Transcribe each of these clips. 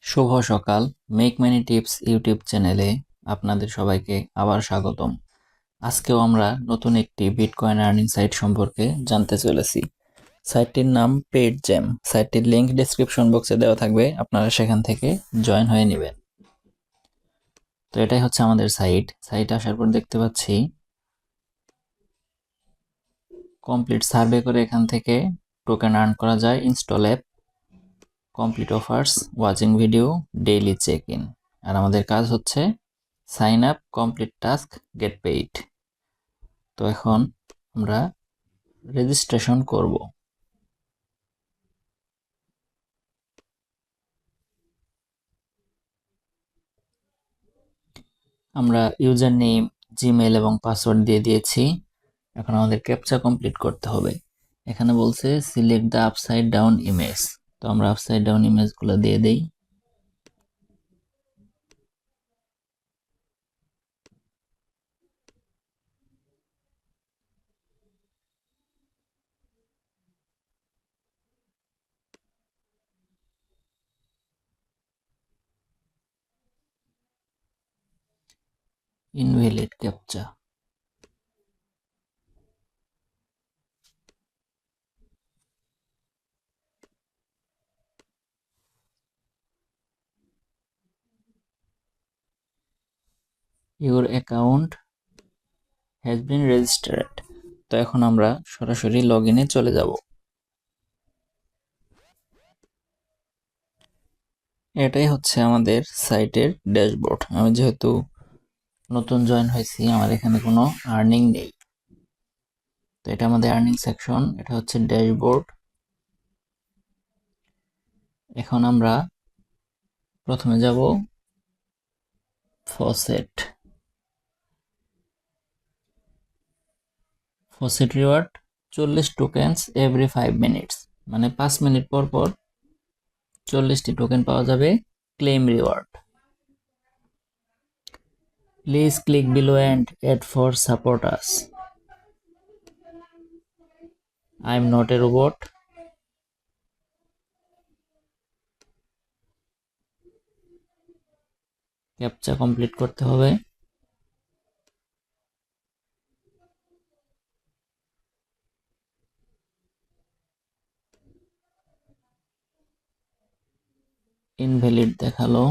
শুভ সকাল। Make money tips YouTube চ্যানেলে আপনাদের সবাইকে আবার স্বাগতম। আজকেও আমরা নতুন একটি বিটকয়েন আর্নিং সাইট সম্পর্কে জানতে চলেছি। সাইটটির নাম পেইডজেম। সাইটটির লিংক ডেসক্রিপশন বক্সে দেওয়া থাকবে, আপনারা সেখান থেকে জয়েন হয়ে নেবেন। তো এটাই হচ্ছে আমাদের সাইট আসার পর দেখতে পাচ্ছি কমপ্লিট সার্ভে করে এখান থেকে টোকেন আর্ন করা যায়। Install app, complete offers, watching video, daily check in. আর আমাদের কাজ হচ্ছে sign up, complete task, get paid. তো এখন আমরা রেজিস্ট্রেশন করব। আমরা ইউজার নেম, জিমেল এবং পাসওয়ার্ড দিয়ে দিয়েছি। এখন আমাদের ক্যাপচা কমপ্লিট করতে হবে। এখানে বলছে select the upside down image. তো আমরা আপসাইড ডাউন ইমেজগুলো দিয়ে দেই। Invalid captcha. Your account has been registered. তো এখন আমরা সরাসরি লগ ইনে চলে যাব। এটাই হচ্ছে আমাদের সাইটের ড্যাশবোর্ড। আমি যেহেতু নতুন জয়েন হয়েছি, আমার এখানে কোনো আর্নিং নেই। তো এটা আমাদের আর্নিং সেকশন, এটা হচ্ছে ড্যাশবোর্ড। এখন আমরা প্রথমে যাব faucet reward. 40 tokens every 5 minutes, মানে 5 মিনিট পর পর 40টি টোকেন পাওয়া যাবে। Claim reward. Please click below and add for support us. I am not a robot. Captcha complete করতে হবে। ইনভ্যালিড দেখালো।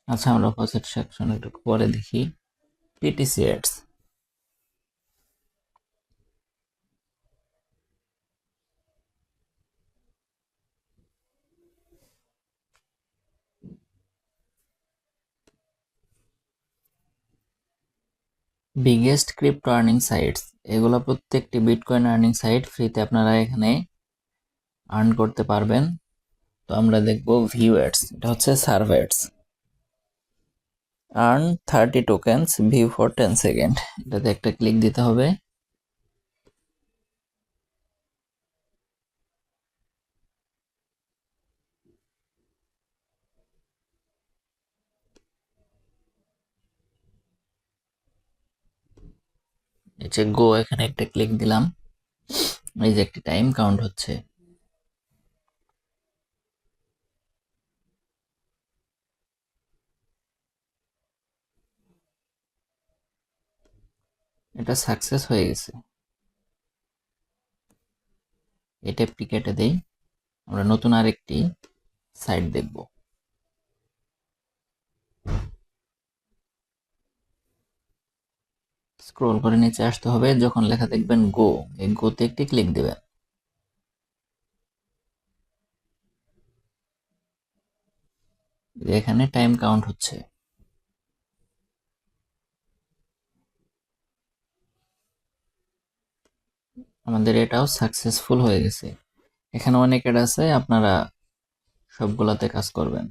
আচ্ছা, আমরা ফসেট সেকশন একটু পরে দেখি। PTC ads. Biggest crypto earning sites. এগুলো প্রত্যেকটি বিটকয়েন আর্নিং সাইট, ফ্রিতে আপনারা এখানে আর্ন করতে পারবেন। তো আমরা দেখব ভিউ অ্যাডস। এটা হচ্ছে serve ads. Earn 30 tokens, view for 10 second. এটাতে একটা ক্লিক দিতে হবে। নিচে গো, এখানে একটা ক্লিক দিলাম। এই যে একটি টাইম কাউন্ট হচ্ছে। এটা সাকসেস হয়ে গেছে। এটা একটি কেটে দেই। আমরা নতুন আরেকটি সাইট দেখব। স্ক্রল করে নিচে আসতে হবে, যখন লেখা দেখবেন গো, এই গোতে একটি ক্লিক দেবেন। এখানে টাইম কাউন্ট হচ্ছে। আমাদের এটাও সাকসেসফুল হয়ে গেছে। এখানে অনেক অ্যাড আছে, আপনারা সবগুলাতে কাজ করবেন।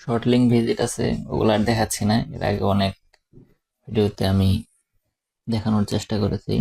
শর্ট লিঙ্ক ভিজিট আছে, ওগুলো আর দেখাচ্ছি না। এর আগে অনেক ভিডিওতে আমি দেখানোর চেষ্টা করেছি।